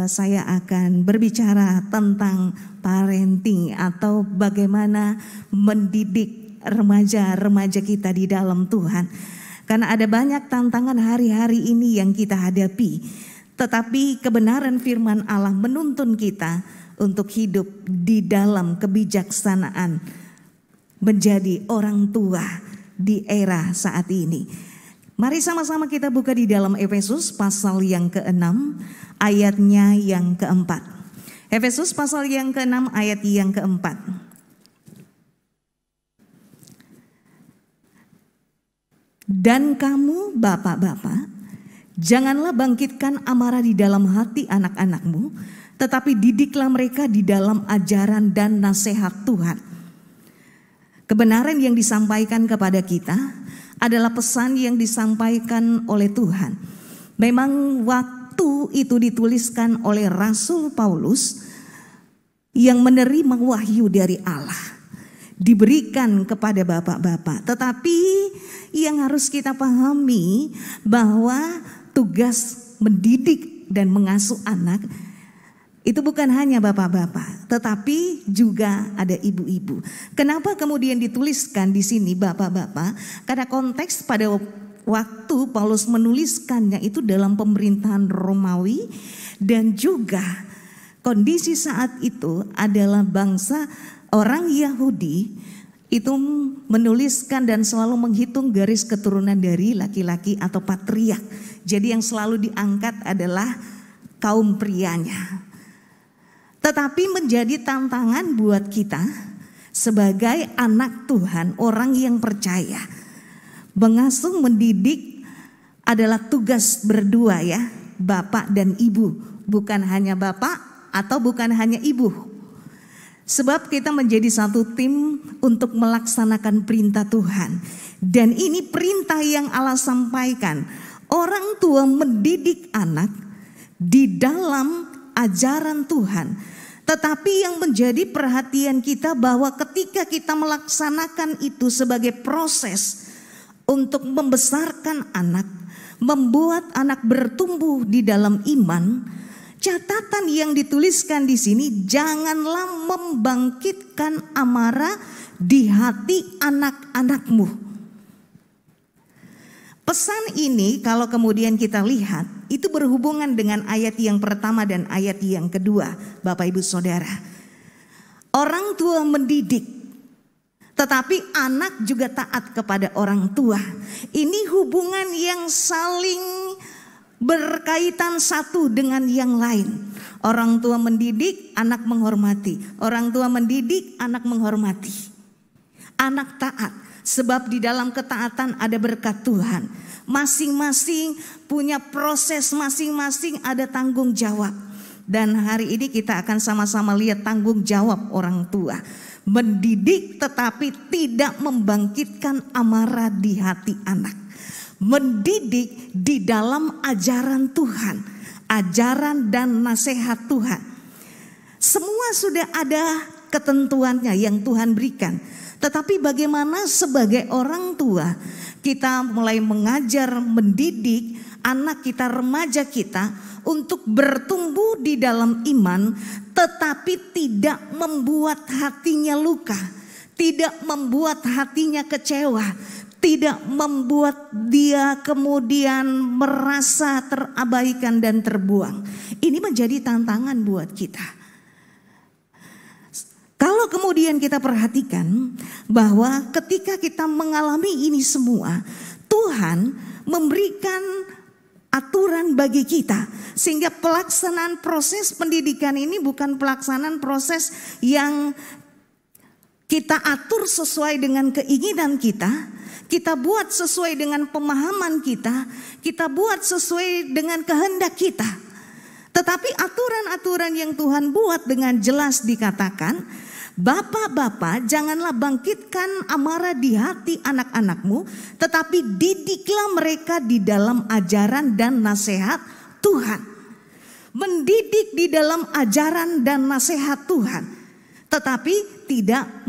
saya akan berbicara tentang parenting atau bagaimana mendidik remaja-remaja kita di dalam Tuhan. Karena ada banyak tantangan hari-hari ini yang kita hadapi. Tetapi kebenaran firman Allah menuntun kita untuk hidup di dalam kebijaksanaan menjadi orang tua di era saat ini. Mari sama-sama kita buka di dalam Efesus pasal yang ke-6 ayatnya yang ke-4. Efesus pasal yang ke-6 ayat yang ke-4. Dan kamu bapak-bapak, janganlah bangkitkan amarah di dalam hati anak-anakmu, tetapi didiklah mereka di dalam ajaran dan nasihat Tuhan. Kebenaran yang disampaikan kepada kita adalah pesan yang disampaikan oleh Tuhan. Memang waktu itu dituliskan oleh Rasul Paulus yang menerima wahyu dari Allah, diberikan kepada bapak-bapak. Tetapi yang harus kita pahami bahwa tugas mendidik dan mengasuh anak itu bukan hanya bapak-bapak, tetapi juga ada ibu-ibu. Kenapa kemudian dituliskan di sini bapak-bapak? Karena konteks pada waktu Paulus menuliskannya itu dalam pemerintahan Romawi, dan juga kondisi saat itu adalah bangsa orang Yahudi itu menuliskan dan selalu menghitung garis keturunan dari laki-laki atau patriark. Jadi yang selalu diangkat adalah kaum prianya. Tetapi menjadi tantangan buat kita sebagai anak Tuhan, orang yang percaya. Mengasuh, mendidik adalah tugas berdua ya, bapak dan ibu. Bukan hanya bapak atau bukan hanya ibu. Sebab kita menjadi satu tim untuk melaksanakan perintah Tuhan. Dan ini perintah yang Allah sampaikan. Orang tua mendidik anak di dalam ajaran Tuhan. Tetapi yang menjadi perhatian kita bahwa ketika kita melaksanakan itu sebagai proses untuk membesarkan anak, membuat anak bertumbuh di dalam iman, catatan yang dituliskan di sini, janganlah membangkitkan amarah di hati anak-anakmu. Pesan ini kalau kemudian kita lihat itu berhubungan dengan ayat yang pertama dan ayat yang kedua, Bapak Ibu Saudara. Orang tua mendidik, tetapi anak juga taat kepada orang tua. Ini hubungan yang saling berkaitan satu dengan yang lain. Orang tua mendidik, anak menghormati. Orang tua mendidik, anak menghormati. Anak taat. Sebab di dalam ketaatan ada berkat Tuhan. Masing-masing punya proses, masing-masing ada tanggung jawab. Dan hari ini kita akan sama-sama lihat tanggung jawab orang tua. Mendidik tetapi tidak membangkitkan amarah di hati anak. Mendidik di dalam ajaran Tuhan. Ajaran dan nasihat Tuhan. Semua sudah ada ketentuannya yang Tuhan berikan. Tetapi bagaimana sebagai orang tua kita mulai mengajar, mendidik anak kita, remaja kita untuk bertumbuh di dalam iman, tetapi tidak membuat hatinya luka, tidak membuat hatinya kecewa, tidak membuat dia kemudian merasa terabaikan dan terbuang. Ini menjadi tantangan buat kita. Kalau kemudian kita perhatikan bahwa ketika kita mengalami ini semua, Tuhan memberikan aturan bagi kita. Sehingga pelaksanaan proses pendidikan ini bukan pelaksanaan proses yang kita atur sesuai dengan keinginan kita. Kita buat sesuai dengan pemahaman kita. Kita buat sesuai dengan kehendak kita. Tetapi aturan-aturan yang Tuhan buat dengan jelas dikatakan, bapak-bapak janganlah bangkitkan amarah di hati anak-anakmu, tetapi didiklah mereka di dalam ajaran dan nasihat Tuhan. Mendidik di dalam ajaran dan nasihat Tuhan, tetapi tidak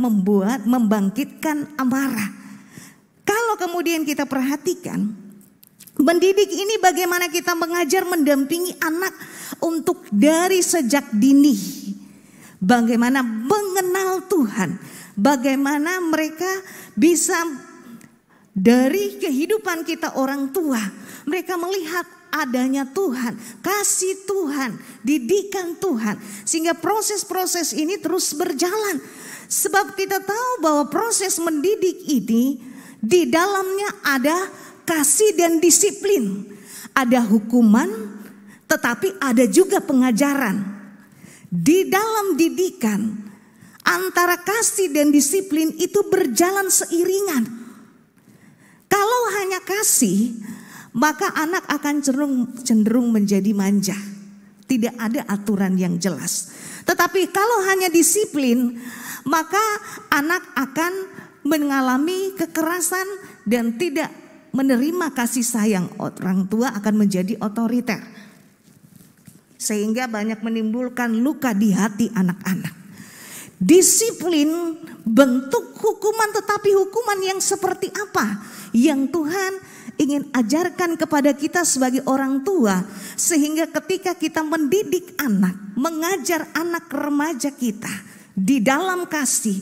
membangkitkan amarah. Kalau kemudian kita perhatikan, mendidik ini bagaimana kita mengajar, mendampingi anak untuk dari sejak dini bagaimana mengenal Tuhan, bagaimana mereka bisa dari kehidupan kita orang tua, mereka melihat adanya Tuhan, kasih Tuhan, didikan Tuhan, sehingga proses-proses ini terus berjalan. Sebab kita tahu bahwa proses mendidik ini di dalamnya ada kasih dan disiplin, ada hukuman, tetapi ada juga pengajaran. Di dalam didikan antara kasih dan disiplin itu berjalan seiringan. Kalau hanya kasih, maka anak akan cenderung menjadi manja. Tidak ada aturan yang jelas. Tetapi kalau hanya disiplin, maka anak akan mengalami kekerasan dan tidak menerima kasih sayang. Orang tua akan menjadi otoriter, sehingga banyak menimbulkan luka di hati anak-anak. Disiplin bentuk hukuman, tetapi hukuman yang seperti apa yang Tuhan ingin ajarkan kepada kita sebagai orang tua, sehingga ketika kita mendidik anak, mengajar anak remaja kita di dalam kasih,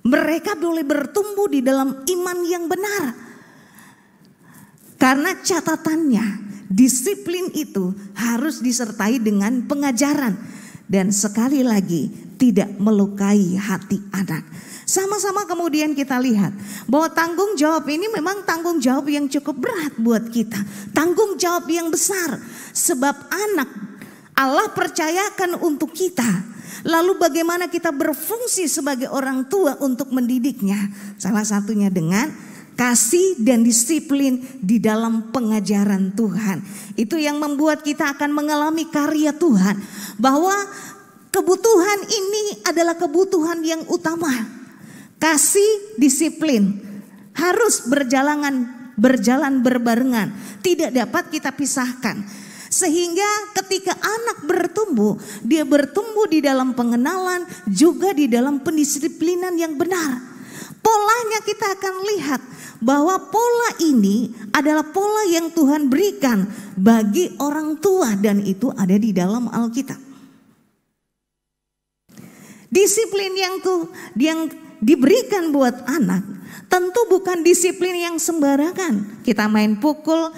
mereka boleh bertumbuh di dalam iman yang benar. Karena catatannya, disiplin itu harus disertai dengan pengajaran, dan sekali lagi tidak melukai hati anak. Sama-sama kemudian kita lihat bahwa tanggung jawab ini memang tanggung jawab yang cukup berat buat kita. Tanggung jawab yang besar, sebab anak Allah percayakan untuk kita. Lalu bagaimana kita berfungsi sebagai orang tua untuk mendidiknya? Salah satunya dengan kasih dan disiplin di dalam pengajaran Tuhan. Itu yang membuat kita akan mengalami karya Tuhan, bahwa kebutuhan ini adalah kebutuhan yang utama. Kasih, disiplin harus berjalan berbarengan, tidak dapat kita pisahkan. Sehingga ketika anak bertumbuh, dia bertumbuh di dalam pengenalan, juga di dalam pendisiplinan yang benar. Polanya kita akan lihat bahwa pola ini adalah pola yang Tuhan berikan bagi orang tua, dan itu ada di dalam Alkitab. Disiplin yang diberikan buat anak tentu bukan disiplin yang sembarangan. Kita main pukul,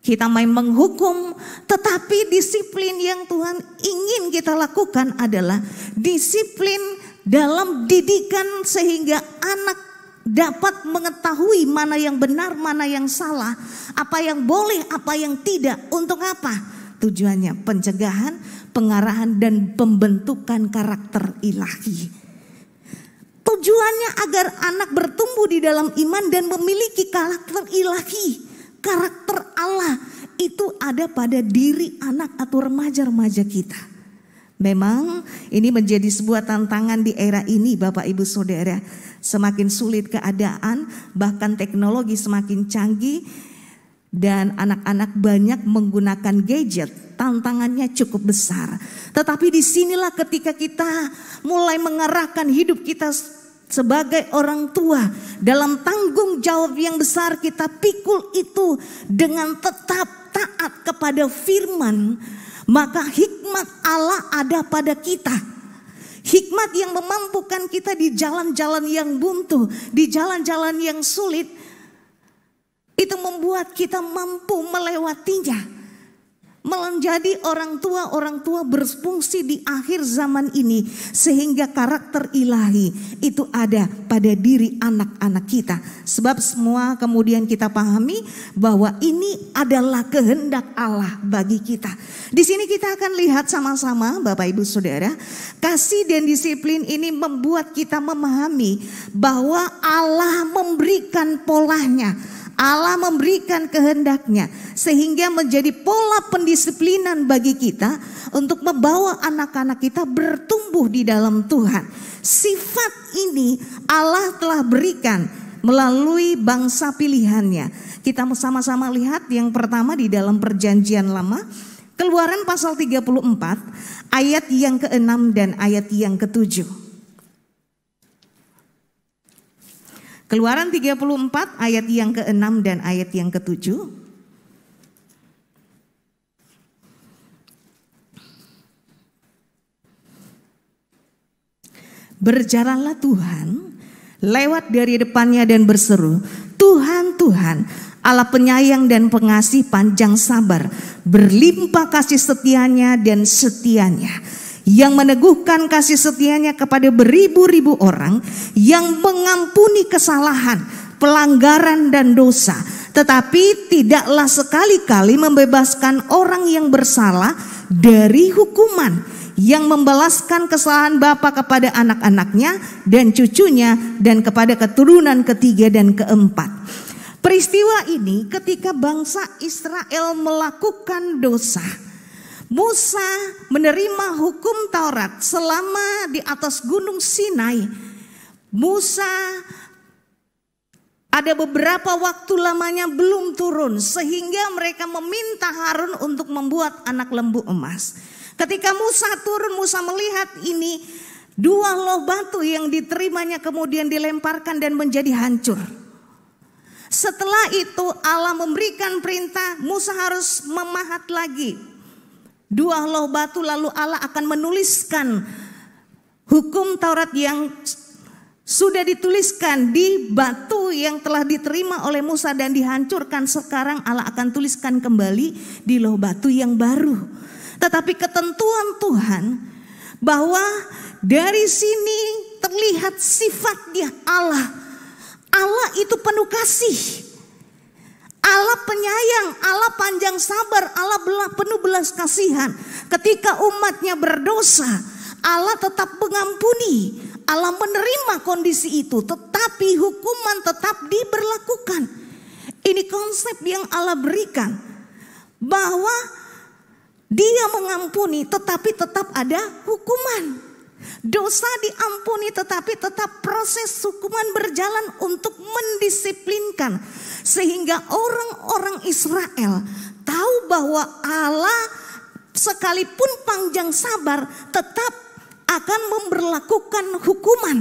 kita main menghukum, tetapi disiplin yang Tuhan ingin kita lakukan adalah disiplin dalam didikan, sehingga anak dapat mengetahui mana yang benar, mana yang salah, apa yang boleh, apa yang tidak. Untuk apa? Tujuannya pencegahan, pengarahan, dan pembentukan karakter ilahi. Tujuannya agar anak bertumbuh di dalam iman dan memiliki karakter ilahi, karakter Allah. Itu ada pada diri anak atau remaja-remaja kita. Memang ini menjadi sebuah tantangan di era ini, Bapak Ibu Saudara. Semakin sulit keadaan, bahkan teknologi semakin canggih, dan anak-anak banyak menggunakan gadget. Tantangannya cukup besar. Tetapi disinilah ketika kita mulai mengarahkan hidup kita sebagai orang tua dalam tanggung jawab yang besar, kita pikul itu dengan tetap taat kepada firman. Maka hikmat Allah ada pada kita. Hikmat yang memampukan kita di jalan-jalan yang buntu, di jalan-jalan yang sulit. Itu membuat kita mampu melewatinya. Menjadi orang tua berfungsi di akhir zaman ini, sehingga karakter ilahi itu ada pada diri anak-anak kita. Sebab semua kemudian kita pahami bahwa ini adalah kehendak Allah bagi kita. Di sini kita akan lihat sama-sama, Bapak Ibu Saudara, kasih dan disiplin ini membuat kita memahami bahwa Allah memberikan polanya. Allah memberikan kehendaknya, sehingga menjadi pola pendisiplinan bagi kita untuk membawa anak-anak kita bertumbuh di dalam Tuhan. Sifat ini Allah telah berikan melalui bangsa pilihannya. Kita sama-sama lihat yang pertama di dalam Perjanjian Lama, Keluaran pasal 34 ayat yang ke-6 dan ayat yang ke-7. Keluaran 34 ayat yang ke-6 dan ayat yang ke-7. Berjalanlah Tuhan lewat dari depannya dan berseru, Tuhan, Tuhan, Allah penyayang dan pengasih, panjang sabar, berlimpah kasih setianya dan setianya, yang meneguhkan kasih setianya kepada beribu-ribu orang, yang mengampuni kesalahan, pelanggaran dan dosa, tetapi tidaklah sekali-kali membebaskan orang yang bersalah dari hukuman, yang membalaskan kesalahan bapa kepada anak-anaknya dan cucunya dan kepada keturunan ketiga dan keempat. Peristiwa ini ketika bangsa Israel melakukan dosa, Musa menerima hukum Taurat selama di atas gunung Sinai. Musa ada beberapa waktu lamanya belum turun, sehingga mereka meminta Harun untuk membuat anak lembu emas. Ketika Musa turun, Musa melihat ini 2 loh batu yang diterimanya kemudian dilemparkan dan menjadi hancur. Setelah itu Allah memberikan perintah, Musa harus memahat lagi 2 loh batu, lalu Allah akan menuliskan hukum Taurat yang sudah dituliskan di batu yang telah diterima oleh Musa dan dihancurkan. Sekarang Allah akan tuliskan kembali di loh batu yang baru. Tetapi ketentuan Tuhan bahwa dari sini terlihat sifatnya Allah. Allah itu penuh kasih, Allah penyayang, Allah panjang sabar, Allah penuh belas kasihan. Ketika umatnya berdosa, Allah tetap mengampuni, Allah menerima kondisi itu, tetapi hukuman tetap diberlakukan. Ini konsep yang Allah berikan, bahwa Dia mengampuni tetapi tetap ada hukuman. Dosa diampuni tetapi tetap proses hukuman berjalan untuk mendisiplinkan. Sehingga orang-orang Israel tahu bahwa Allah sekalipun panjang sabar tetap akan memberlakukan hukuman.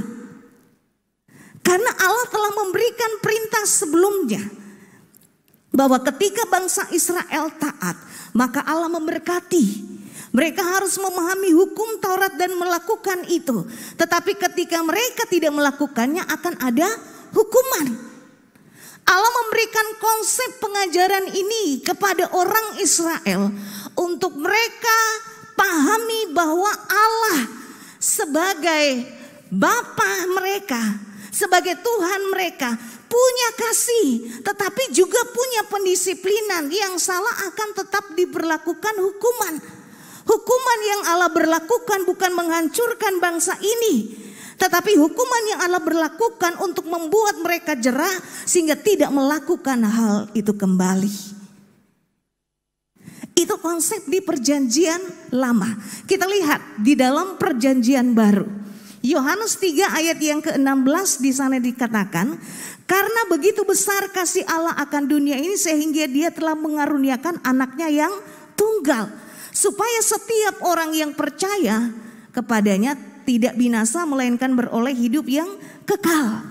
Karena Allah telah memberikan perintah sebelumnya, bahwa ketika bangsa Israel taat, maka Allah memberkati. Mereka harus memahami hukum Taurat dan melakukan itu. Tetapi ketika mereka tidak melakukannya, akan ada hukuman. Allah memberikan konsep pengajaran ini kepada orang Israel untuk mereka pahami bahwa Allah sebagai Bapa mereka, sebagai Tuhan mereka, punya kasih, tetapi juga punya pendisiplinan. Yang salah akan tetap diberlakukan hukuman. Hukuman yang Allah berlakukan bukan menghancurkan bangsa ini, tetapi hukuman yang Allah berlakukan untuk membuat mereka jera sehingga tidak melakukan hal itu kembali. Itu konsep di perjanjian lama. Kita lihat di dalam perjanjian baru. Yohanes 3 ayat yang ke-16 di sana dikatakan, karena begitu besar kasih Allah akan dunia ini sehingga Dia telah mengaruniakan anaknya yang tunggal, supaya setiap orang yang percaya kepadanya tidak binasa melainkan beroleh hidup yang kekal.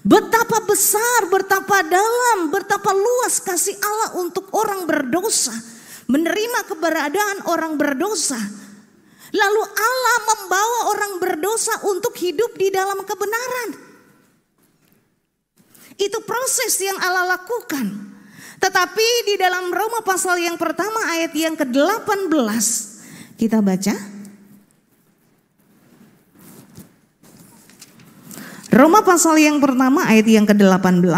Betapa besar, betapa dalam, betapa luas kasih Allah untuk orang berdosa, menerima keberadaan orang berdosa. Lalu Allah membawa orang berdosa untuk hidup di dalam kebenaran. Itu proses yang Allah lakukan. Tetapi di dalam Roma pasal yang pertama ayat yang ke-18 kita baca. Roma pasal yang pertama ayat yang ke-18.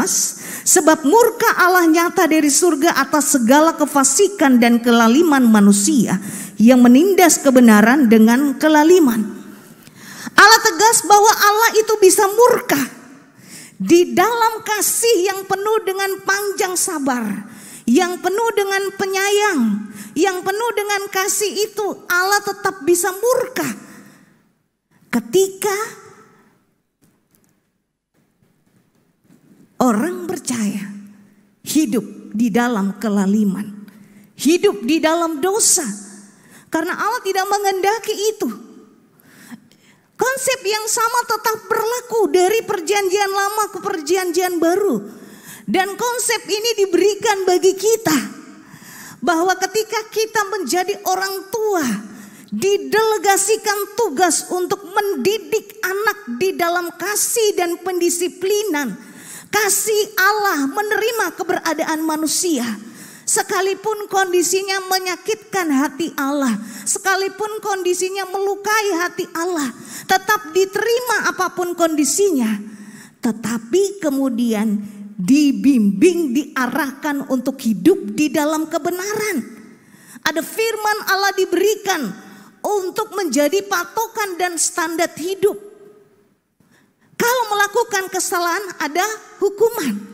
Sebab murka Allah nyata dari surga atas segala kefasikan dan kelaliman manusia yang menindas kebenaran dengan kelaliman. Allah tegas bahwa Allah itu bisa murka di dalam kasih yang penuh dengan panjang sabar, yang penuh dengan penyayang, yang penuh dengan kasih itu. Allah tetap bisa murka ketika orang percaya hidup di dalam kelaliman, hidup di dalam dosa. Karena Allah tidak menghendaki itu. Konsep yang sama tetap berlaku dari perjanjian lama ke perjanjian baru. Dan konsep ini diberikan bagi kita, bahwa ketika kita menjadi orang tua didelegasikan tugas untuk mendidik anak di dalam kasih dan pendisiplinan. Kasih Allah menerima keberadaan manusia. Sekalipun kondisinya menyakitkan hati Allah, sekalipun kondisinya melukai hati Allah, tetap diterima apapun kondisinya. Tetapi kemudian dibimbing, diarahkan untuk hidup di dalam kebenaran. Ada firman Allah diberikan untuk menjadi patokan dan standar hidup. Kalau melakukan kesalahan ada hukuman.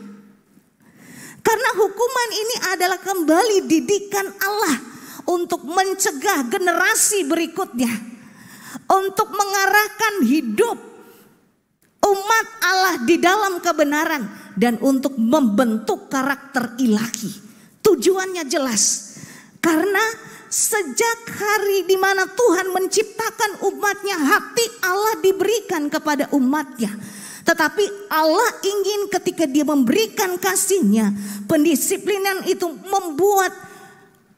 Karena hukuman ini adalah kembali didikan Allah untuk mencegah generasi berikutnya, untuk mengarahkan hidup umat Allah di dalam kebenaran, dan untuk membentuk karakter ilahi. Tujuannya jelas, karena sejak hari di mana Tuhan menciptakan umatnya, hati Allah diberikan kepada umatnya. Tetapi Allah ingin ketika dia memberikan kasihnya, pendisiplinan itu membuat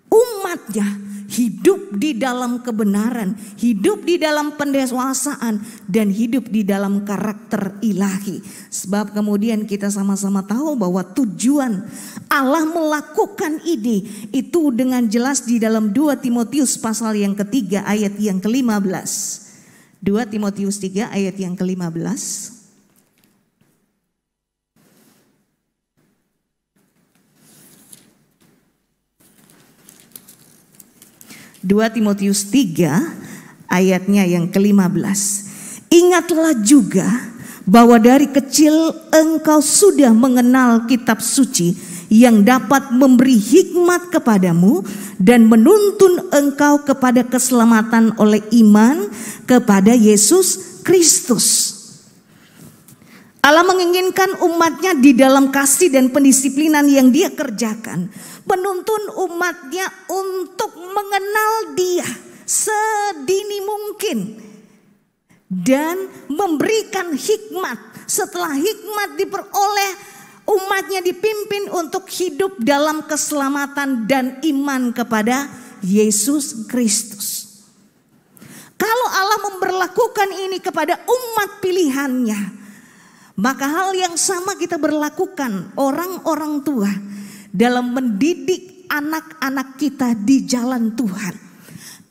umatnya hidup di dalam kebenaran, hidup di dalam pendewasaan, dan hidup di dalam karakter ilahi. Sebab kemudian kita sama-sama tahu bahwa tujuan Allah melakukan ini itu dengan jelas di dalam 2 Timotius pasal yang ketiga ayat yang ke-15. 2 Timotius 3 ayat yang ke-15. 2 Timotius 3 ayatnya yang ke-15. Ingatlah juga bahwa dari kecil engkau sudah mengenal kitab suci yang dapat memberi hikmat kepadamu dan menuntun engkau kepada keselamatan oleh iman kepada Yesus Kristus. Allah menginginkan umatnya di dalam kasih dan pendisiplinan yang dia kerjakan, menuntun umatnya untuk mengenal dia sedini mungkin dan memberikan hikmat. Setelah hikmat diperoleh, umatnya dipimpin untuk hidup dalam keselamatan dan iman kepada Yesus Kristus. Kalau Allah memberlakukan ini kepada umat pilihannya, maka hal yang sama kita berlakukan orang-orang tua dalam mendidik anak-anak kita di jalan Tuhan.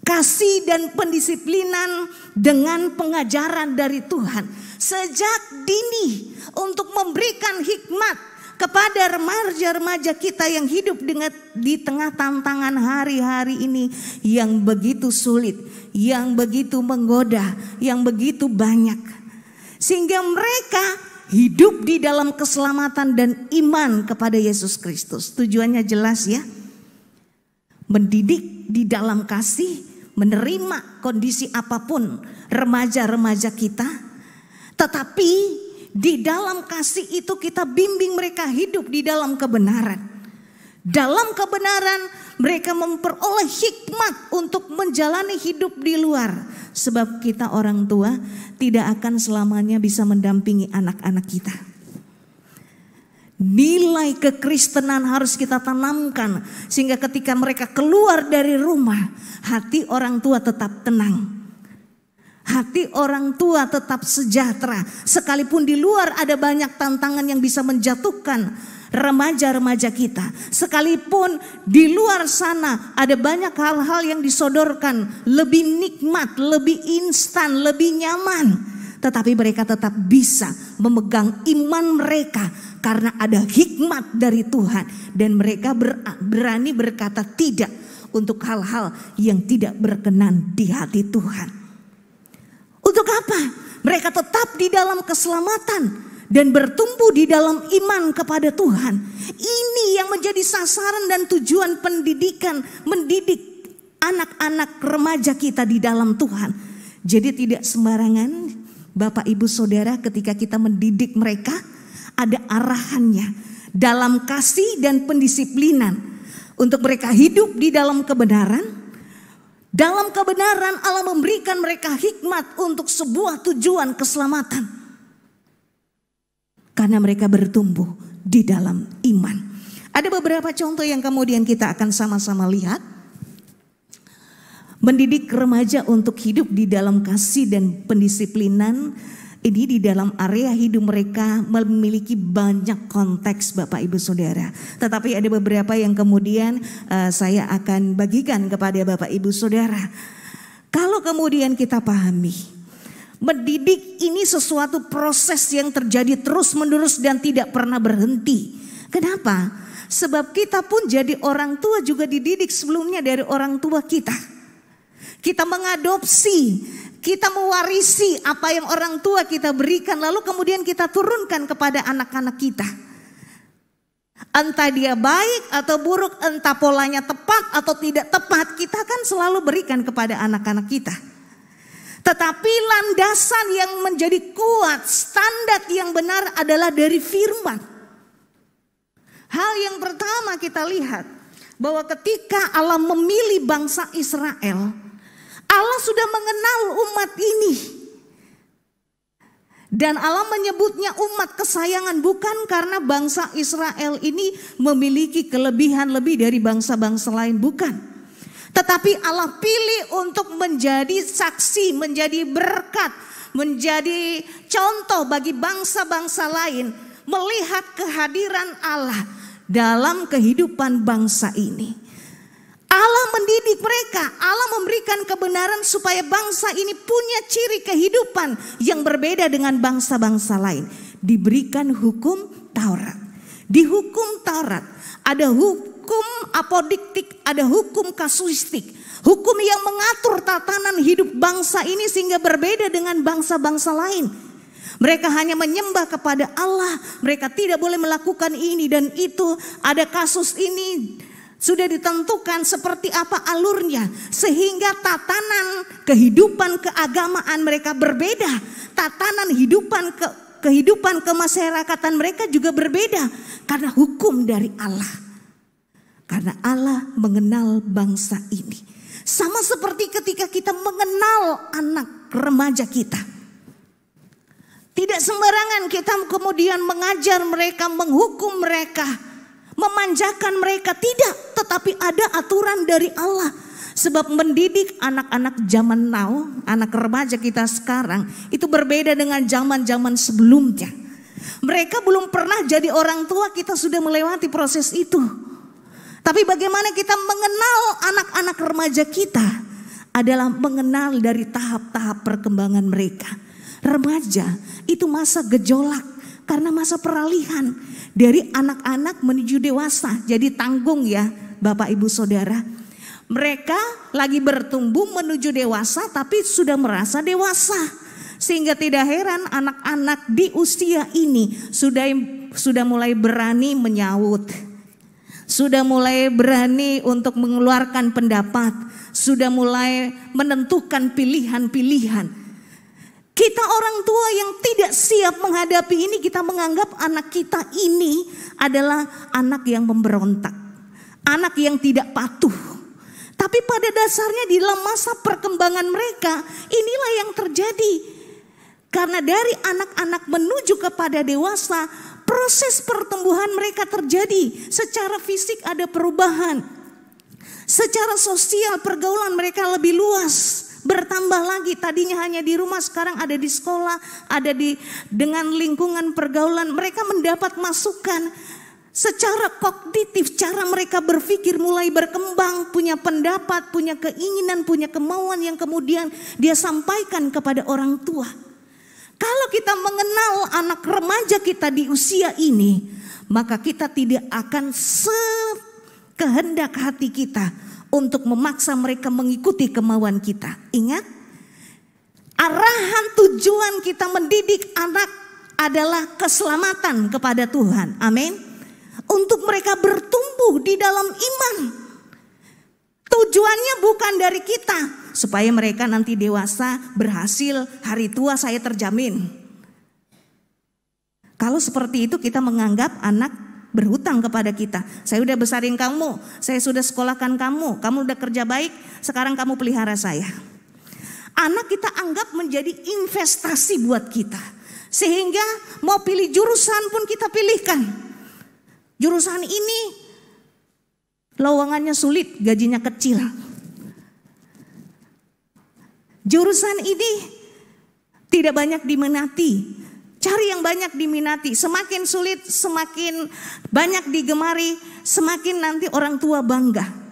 Kasih dan pendisiplinan dengan pengajaran dari Tuhan sejak dini untuk memberikan hikmat kepada remaja-remaja kita yang hidup di tengah tantangan hari-hari ini yang begitu sulit, yang begitu menggoda, yang begitu banyak. Sehingga mereka hidup di dalam keselamatan dan iman kepada Yesus Kristus. Tujuannya jelas ya. Mendidik di dalam kasih, menerima kondisi apapun remaja-remaja kita. Tetapi di dalam kasih itu kita bimbing mereka hidup di dalam kebenaran. Dalam kebenaran mereka memperoleh hikmat untuk menjalani hidup di luar. Sebab kita orang tua tidak akan selamanya bisa mendampingi anak-anak kita. Nilai kekristenan harus kita tanamkan sehingga ketika mereka keluar dari rumah, hati orang tua tetap tenang. Hati orang tua tetap sejahtera. Sekalipun di luar ada banyak tantangan yang bisa menjatuhkan remaja-remaja kita. Sekalipun di luar sana ada banyak hal-hal yang disodorkan lebih nikmat, lebih instan, lebih nyaman. Tetapi mereka tetap bisa memegang iman mereka karena ada hikmat dari Tuhan. Dan mereka berani berkata tidak untuk hal-hal yang tidak berkenan di hati Tuhan. Untuk apa? Mereka tetap di dalam keselamatan dan bertumbuh di dalam iman kepada Tuhan. Ini yang menjadi sasaran dan tujuan pendidikan, mendidik anak-anak remaja kita di dalam Tuhan. Jadi tidak sembarangan Bapak Ibu Saudara, ketika kita mendidik mereka ada arahannya dalam kasih dan pendisiplinan untuk mereka hidup di dalam kebenaran. Dalam kebenaran Allah memberikan mereka hikmat untuk sebuah tujuan keselamatan. Karena mereka bertumbuh di dalam iman. Ada beberapa contoh yang kemudian kita akan sama-sama lihat. Mendidik remaja untuk hidup di dalam kasih dan pendisiplinan ini di dalam area hidup mereka memiliki banyak konteks Bapak Ibu Saudara. Tetapi ada beberapa yang kemudian saya akan bagikan kepada Bapak Ibu Saudara. Kalau kemudian kita pahami, mendidik ini sesuatu proses yang terjadi terus menerus dan tidak pernah berhenti. Kenapa? Sebab kita pun jadi orang tua juga dididik sebelumnya dari orang tua kita. Kita mengadopsi, kita mewarisi apa yang orang tua kita berikan, lalu kemudian kita turunkan kepada anak-anak kita. Entah dia baik atau buruk, entah polanya tepat atau tidak tepat, kita kan selalu berikan kepada anak-anak kita. Tetapi landasan yang menjadi kuat, standar yang benar adalah dari firman. Hal yang pertama kita lihat bahwa ketika Allah memilih bangsa Israel, Allah sudah mengenal umat ini. Dan Allah menyebutnya umat kesayangan bukan karena bangsa Israel ini memiliki kelebihan lebih dari bangsa-bangsa lain, bukan. Tetapi Allah pilih untuk menjadi saksi, menjadi berkat, menjadi contoh bagi bangsa-bangsa lain melihat kehadiran Allah dalam kehidupan bangsa ini. Allah mendidik mereka, Allah memberikan kebenaran supaya bangsa ini punya ciri kehidupan yang berbeda dengan bangsa-bangsa lain. Diberikan hukum Taurat. Di hukum Taurat ada hukum apodiktik, ada hukum kasuistik. Hukum yang mengatur tatanan hidup bangsa ini sehingga berbeda dengan bangsa-bangsa lain. Mereka hanya menyembah kepada Allah, mereka tidak boleh melakukan ini dan itu, ada kasus ini. Sudah ditentukan seperti apa alurnya sehingga tatanan kehidupan keagamaan mereka berbeda. Tatanan kehidupan kemasyarakatan mereka juga berbeda karena hukum dari Allah. Karena Allah mengenal bangsa ini. Sama seperti ketika kita mengenal anak remaja kita. Tidak sembarangan kita kemudian mengajar mereka, menghukum mereka, memanjakan mereka, tidak, tetapi ada aturan dari Allah. Sebab mendidik anak-anak zaman now, anak remaja kita sekarang itu berbeda dengan zaman-zaman sebelumnya. Mereka belum pernah jadi orang tua, kita sudah melewati proses itu. Tapi bagaimana kita mengenal anak-anak remaja kita adalah mengenal dari tahap-tahap perkembangan mereka. Remaja itu masa gejolak karena masa peralihan dari anak-anak menuju dewasa. Jadi tanggung ya Bapak Ibu Saudara. Mereka lagi bertumbuh menuju dewasa tapi sudah merasa dewasa. Sehingga tidak heran anak-anak di usia ini sudah mulai berani menyaut. Sudah mulai berani untuk mengeluarkan pendapat. Sudah mulai menentukan pilihan-pilihan. Kita orang tua yang tidak siap menghadapi ini, kita menganggap anak kita ini adalah anak yang memberontak. Anak yang tidak patuh. Tapi pada dasarnya di dalam masa perkembangan mereka, inilah yang terjadi. Karena dari anak-anak menuju kepada dewasa, proses pertumbuhan mereka terjadi. Secara fisik ada perubahan. Secara sosial pergaulan mereka lebih luas. Bertambah lagi, tadinya hanya di rumah, sekarang ada di sekolah, ada dengan lingkungan pergaulan. Mereka mendapat masukan secara kognitif, cara mereka berpikir mulai berkembang, punya pendapat, punya keinginan, punya kemauan yang kemudian dia sampaikan kepada orang tua. Kalau kita mengenal anak remaja kita di usia ini, maka kita tidak akan sekehendak hati kita untuk memaksa mereka mengikuti kemauan kita. Ingat, arahan tujuan kita mendidik anak adalah keselamatan kepada Tuhan. Amin. Untuk mereka bertumbuh di dalam iman. Tujuannya bukan dari kita, supaya mereka nanti dewasa berhasil, hari tua saya terjamin. Kalau seperti itu kita menganggap anak berhutang kepada kita. Saya udah besarin kamu, saya sudah sekolahkan kamu, kamu udah kerja baik, sekarang kamu pelihara saya. Anak kita anggap menjadi investasi buat kita. Sehingga mau pilih jurusan pun kita pilihkan. Jurusan ini lowongannya sulit, gajinya kecil. Jurusan ini tidak banyak diminati. Cari yang banyak diminati. Semakin sulit, semakin banyak digemari, semakin nanti orang tua bangga.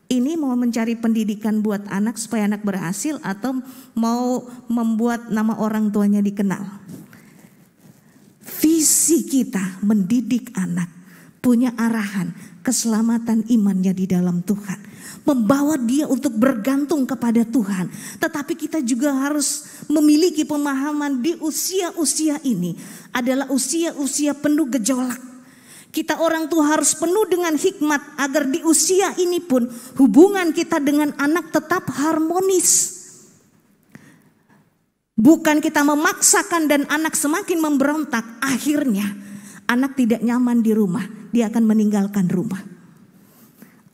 Ini mau mencari pendidikan buat anak supaya anak berhasil atau mau membuat nama orang tuanya dikenal. Visi kita mendidik anak, punya arahan, keselamatan imannya di dalam Tuhan. Membawa dia untuk bergantung kepada Tuhan. Tetapi kita juga harus memiliki pemahaman di usia-usia ini adalah usia-usia penuh gejolak. Kita orang tua harus penuh dengan hikmat agar di usia ini pun hubungan kita dengan anak tetap harmonis. Bukan kita memaksakan dan anak semakin memberontak, akhirnya anak tidak nyaman di rumah, dia akan meninggalkan rumah.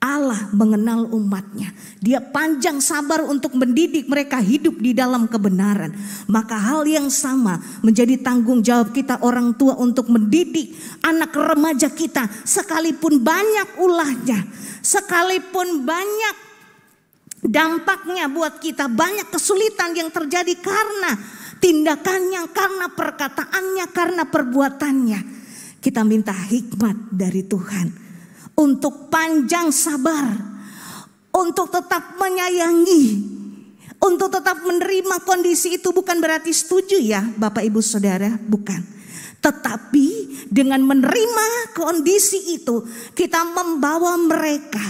Allah mengenal umatnya. Dia panjang sabar untuk mendidik mereka hidup di dalam kebenaran. Maka hal yang sama menjadi tanggung jawab kita orang tua untuk mendidik anak remaja kita. Sekalipun banyak ulahnya, sekalipun banyak dampaknya buat kita, banyak kesulitan yang terjadi karena tindakannya, karena perkataannya, karena perbuatannya. Kita minta hikmat dari Tuhan untuk panjang sabar, untuk tetap menyayangi, untuk tetap menerima kondisi itu. Bukan berarti setuju ya Bapak Ibu Saudara, bukan. Tetapi dengan menerima kondisi itu, kita membawa mereka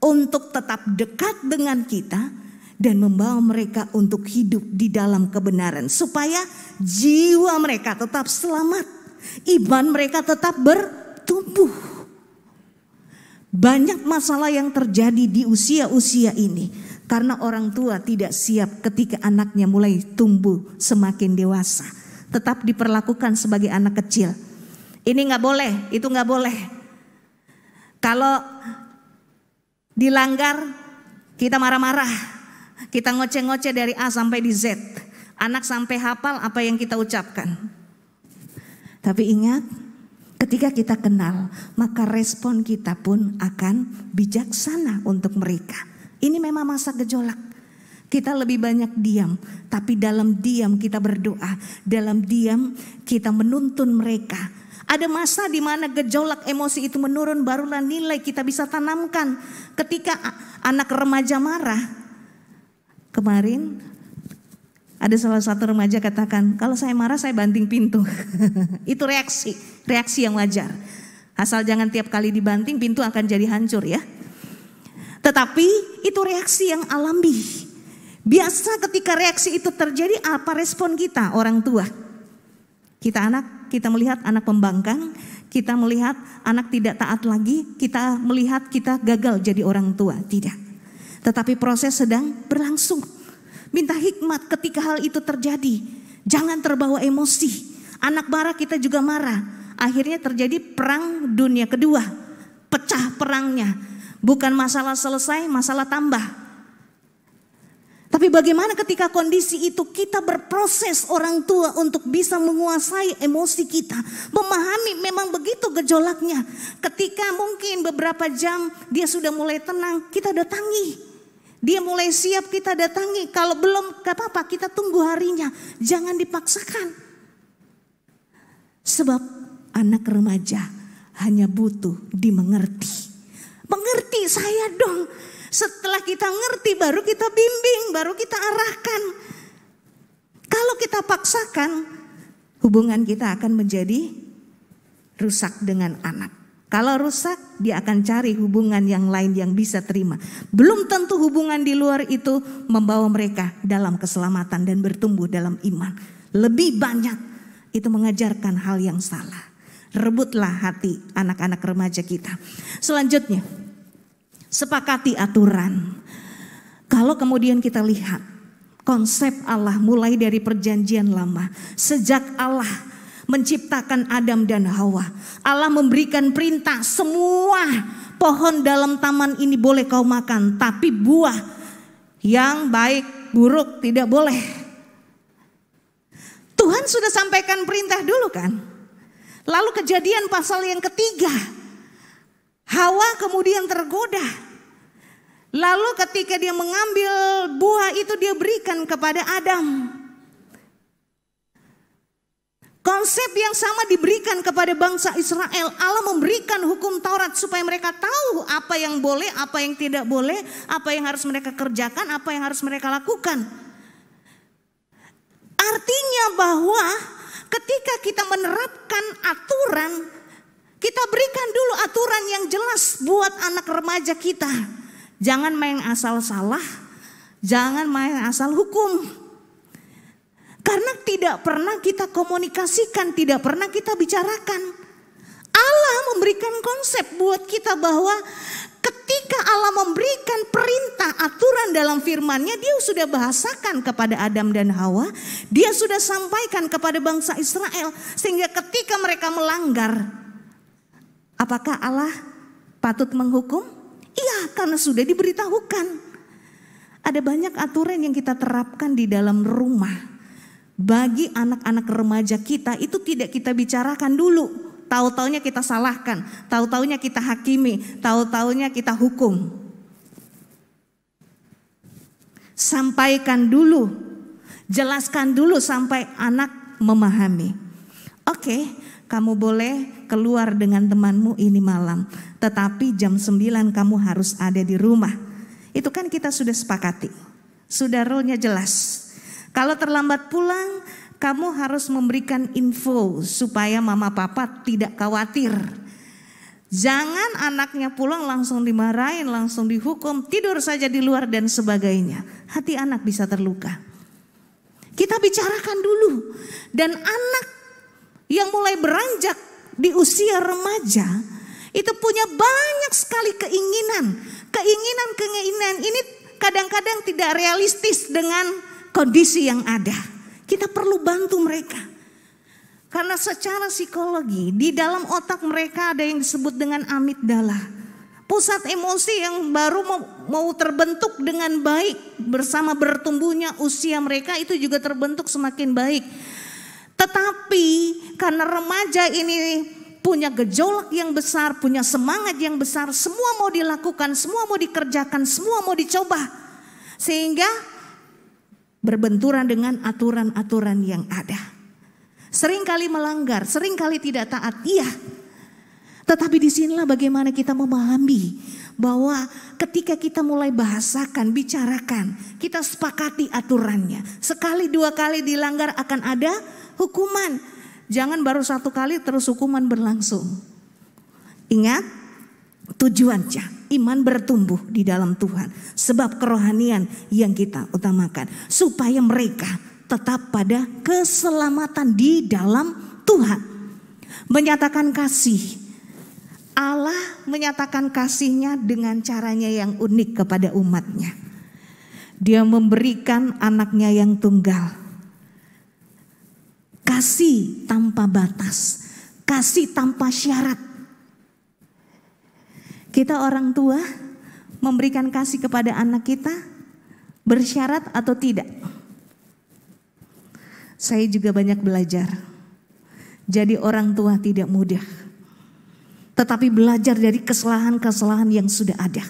untuk tetap dekat dengan kita dan membawa mereka untuk hidup di dalam kebenaran. Supaya jiwa mereka tetap selamat, iman mereka tetap bertumbuh. Banyak masalah yang terjadi di usia-usia ini karena orang tua tidak siap ketika anaknya mulai tumbuh semakin dewasa. Tetap diperlakukan sebagai anak kecil. Ini gak boleh, itu gak boleh. Kalau dilanggar kita marah-marah, kita ngoceh-ngoceh dari A sampai di Z. Anak sampai hafal apa yang kita ucapkan. Tapi ingat, ketika kita kenal, maka respon kita pun akan bijaksana untuk mereka. Ini memang masa gejolak. Kita lebih banyak diam, tapi dalam diam kita berdoa. Dalam diam kita menuntun mereka. Ada masa di mana gejolak emosi itu menurun, barulah nilai kita bisa tanamkan. Ketika anak remaja marah, kemarin ada salah satu remaja katakan, kalau saya marah saya banting pintu. Itu reaksi yang wajar. Asal jangan tiap kali dibanting pintu akan jadi hancur ya. Tetapi itu reaksi yang alami. Biasa ketika reaksi itu terjadi, apa respon kita orang tua? Kita melihat anak pembangkang, kita melihat anak tidak taat lagi, kita melihat kita gagal jadi orang tua. Tidak. Tetapi proses sedang berlangsung. Minta hikmat ketika hal itu terjadi. Jangan terbawa emosi. Anak marah kita juga marah. Akhirnya terjadi perang dunia kedua. Pecah perangnya. Bukan masalah selesai, masalah tambah. Tapi bagaimana ketika kondisi itu kita berproses orang tua untuk bisa menguasai emosi kita. Memahami memang begitu gejolaknya. Ketika mungkin beberapa jam dia sudah mulai tenang, kita datangi. Dia mulai siap, kita datangi. Kalau belum gak apa-apa, kita tunggu harinya. Jangan dipaksakan. Sebab anak remaja hanya butuh dimengerti. Mengerti saya dong. Setelah kita ngerti baru kita bimbing, baru kita arahkan. Kalau kita paksakan, hubungan kita akan menjadi rusak dengan anak. Kalau rusak, dia akan cari hubungan yang lain yang bisa terima. Belum tentu hubungan di luar itu membawa mereka dalam keselamatan dan bertumbuh dalam iman. Lebih banyak itu mengajarkan hal yang salah. Rebutlah hati anak-anak remaja kita. Selanjutnya, sepakati aturan. Kalau kemudian kita lihat konsep Allah mulai dari perjanjian lama. Sejak Allah menciptakan Adam dan Hawa, Allah memberikan perintah, semua pohon dalam taman ini boleh kau makan, tapi buah yang baik buruk tidak boleh. Tuhan sudah sampaikan perintah dulu kan. Lalu Kejadian pasal yang ketiga, Hawa kemudian tergoda. Lalu ketika dia mengambil buah itu dia berikan kepada Adam. Konsep yang sama diberikan kepada bangsa Israel. Allah memberikan hukum Taurat supaya mereka tahu apa yang boleh, apa yang tidak boleh, apa yang harus mereka kerjakan, apa yang harus mereka lakukan. Artinya bahwa ketika kita menerapkan aturan, kita berikan dulu aturan yang jelas buat anak remaja kita. Jangan main asal salah, jangan main asal hukum. Karena tidak pernah kita komunikasikan, tidak pernah kita bicarakan. Allah memberikan konsep buat kita bahwa ketika Allah memberikan perintah aturan dalam firman-Nya, dia sudah bahasakan kepada Adam dan Hawa, dia sudah sampaikan kepada bangsa Israel. Sehingga ketika mereka melanggar, apakah Allah patut menghukum? Iya, karena sudah diberitahukan. Ada banyak aturan yang kita terapkan di dalam rumah. Bagi anak-anak remaja kita itu tidak kita bicarakan dulu. Tahu-taunya kita salahkan, tahu-taunya kita hakimi, tahu-taunya kita hukum. Sampaikan dulu, jelaskan dulu sampai anak memahami. Oke, kamu boleh keluar dengan temanmu ini malam, tetapi jam 9 kamu harus ada di rumah. Itu kan kita sudah sepakati, sudah role-nya jelas. Kalau terlambat pulang, kamu harus memberikan info supaya mama papa tidak khawatir. Jangan anaknya pulang langsung dimarahin, langsung dihukum, tidur saja di luar dan sebagainya. Hati anak bisa terluka. Kita bicarakan dulu. Dan anak yang mulai beranjak di usia remaja itu punya banyak sekali keinginan. Keinginan ini kadang-kadang tidak realistis dengan kondisi yang ada. Kita perlu bantu mereka. Karena secara psikologi di dalam otak mereka ada yang disebut dengan amigdala. Pusat emosi yang baru mau terbentuk dengan baik bersama bertumbuhnya usia mereka itu juga terbentuk semakin baik. Tetapi karena remaja ini punya gejolak yang besar, punya semangat yang besar, semua mau dilakukan, semua mau dikerjakan, semua mau dicoba. Sehingga berbenturan dengan aturan-aturan yang ada. Seringkali melanggar, seringkali tidak taat, iya. Tetapi disinilah bagaimana kita memahami bahwa ketika kita mulai bahasakan, bicarakan, kita sepakati aturannya. Sekali dua kali dilanggar akan ada hukuman. Jangan baru satu kali terus hukuman berlangsung. Ingat tujuannya. Iman bertumbuh di dalam Tuhan. Sebab kerohanian yang kita utamakan. Supaya mereka tetap pada keselamatan di dalam Tuhan. Menyatakan kasih. Allah menyatakan kasihnya dengan caranya yang unik kepada umatnya. Dia memberikan anaknya yang tunggal. Kasih tanpa batas. Kasih tanpa syarat. Kita orang tua memberikan kasih kepada anak kita bersyarat atau tidak? Saya juga banyak belajar. Jadi orang tua tidak mudah. Tetapi belajar dari kesalahan-kesalahan yang sudah ada.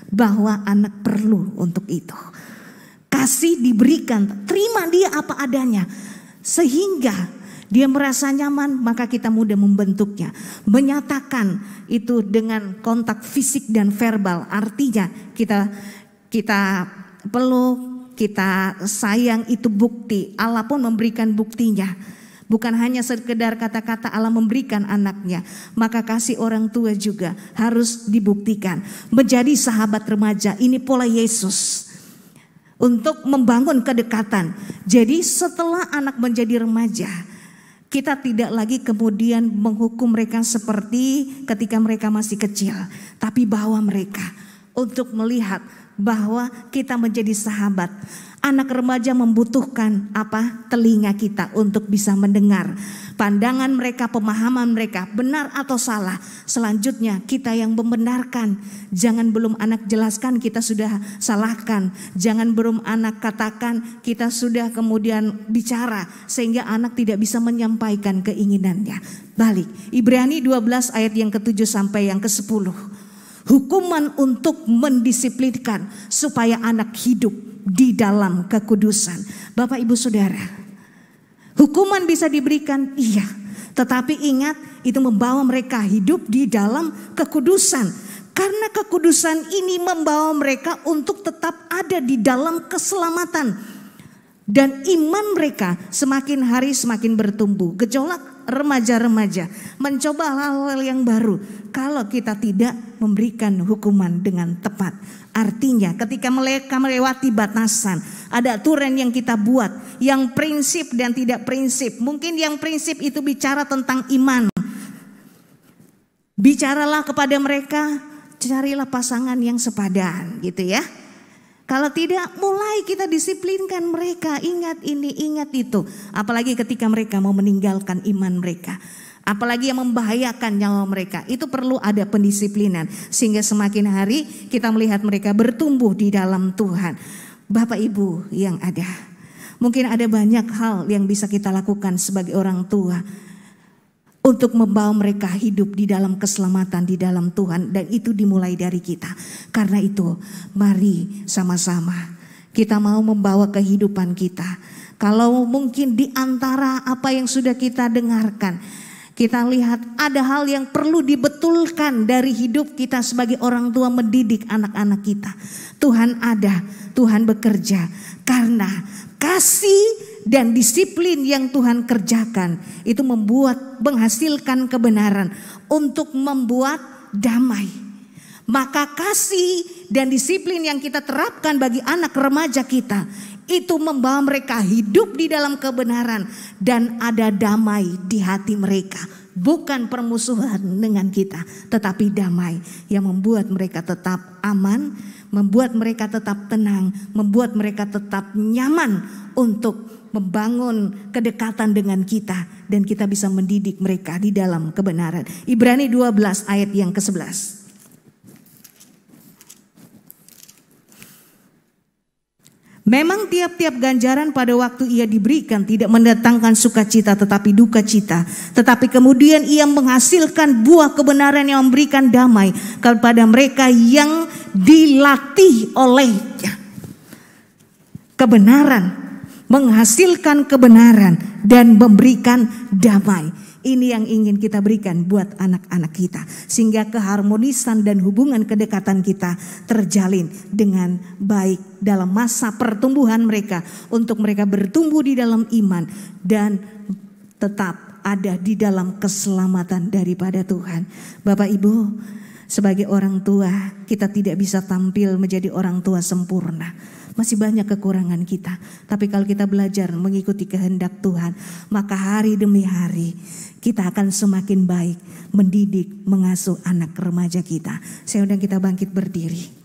Bahwa anak perlu untuk itu. Kasih diberikan, terima dia apa adanya. Sehingga dia merasa nyaman, maka kita mudah membentuknya. Menyatakan itu dengan kontak fisik dan verbal. Artinya kita peluk, kita sayang, itu bukti. Allah pun memberikan buktinya. Bukan hanya sekedar kata-kata, Allah memberikan anaknya. Maka kasih orang tua juga harus dibuktikan. Menjadi sahabat remaja, ini pola Yesus. Untuk membangun kedekatan. Jadi setelah anak menjadi remaja, kita tidak lagi kemudian menghukum mereka seperti ketika mereka masih kecil. Tapi bawa mereka untuk melihat bahwa kita menjadi sahabat. Anak remaja membutuhkan apa? Telinga kita untuk bisa mendengar. Pandangan mereka, pemahaman mereka benar atau salah. Selanjutnya kita yang membenarkan. Jangan belum anak jelaskan kita sudah salahkan. Jangan belum anak katakan kita sudah kemudian bicara. Sehingga anak tidak bisa menyampaikan keinginannya. Balik, Ibrani 12 ayat yang ke-7 sampai yang ke-10. Hukuman untuk mendisiplinkan supaya anak hidup di dalam kekudusan. Bapak Ibu Saudara, hukuman bisa diberikan, iya. Tetapi ingat, itu membawa mereka hidup di dalam kekudusan. Karena kekudusan ini membawa mereka untuk tetap ada di dalam keselamatan. Dan iman mereka semakin hari semakin bertumbuh. Gejolak remaja-remaja mencoba hal-hal yang baru kalau kita tidak memberikan hukuman dengan tepat. Artinya ketika mereka melewati batasan, ada aturan yang kita buat, yang prinsip dan tidak prinsip. Mungkin yang prinsip itu bicara tentang iman. Bicaralah kepada mereka, carilah pasangan yang sepadan gitu ya. Kalau tidak, mulai kita disiplinkan mereka. Ingat ini, ingat itu. Apalagi ketika mereka mau meninggalkan iman mereka. Apalagi yang membahayakan nyawa mereka. Itu perlu ada pendisiplinan. Sehingga semakin hari kita melihat mereka bertumbuh di dalam Tuhan. Bapak Ibu yang ada. Mungkin ada banyak hal yang bisa kita lakukan sebagai orang tua. Untuk membawa mereka hidup di dalam keselamatan di dalam Tuhan. Dan itu dimulai dari kita. Karena itu mari sama-sama kita mau membawa kehidupan kita. Kalau mungkin di antara apa yang sudah kita dengarkan, kita lihat ada hal yang perlu dibetulkan dari hidup kita sebagai orang tua mendidik anak-anak kita. Tuhan ada, Tuhan bekerja. Karena kasih dan disiplin yang Tuhan kerjakan itu menghasilkan kebenaran untuk membuat damai. Maka kasih dan disiplin yang kita terapkan bagi anak remaja kita itu membawa mereka hidup di dalam kebenaran dan ada damai di hati mereka. Bukan permusuhan dengan kita, tetapi damai yang membuat mereka tetap aman, membuat mereka tetap tenang, membuat mereka tetap nyaman untuk membangun kedekatan dengan kita dan kita bisa mendidik mereka di dalam kebenaran. Ibrani 12 ayat yang ke-11. Memang tiap-tiap ganjaran pada waktu ia diberikan tidak mendatangkan sukacita tetapi duka cita. Tetapi kemudian ia menghasilkan buah kebenaran yang memberikan damai kepada mereka yang dilatih olehnya. Kebenaran, menghasilkan kebenaran dan memberikan damai. Ini yang ingin kita berikan buat anak-anak kita. Sehingga keharmonisan dan hubungan kedekatan kita terjalin dengan baik dalam masa pertumbuhan mereka. Untuk mereka bertumbuh di dalam iman dan tetap ada di dalam keselamatan daripada Tuhan. Bapak Ibu, sebagai orang tua kita tidak bisa tampil menjadi orang tua sempurna. Masih banyak kekurangan kita. Tapi kalau kita belajar mengikuti kehendak Tuhan, maka hari demi hari kita akan semakin baik mendidik, mengasuh anak remaja kita. Saya undang kita bangkit berdiri.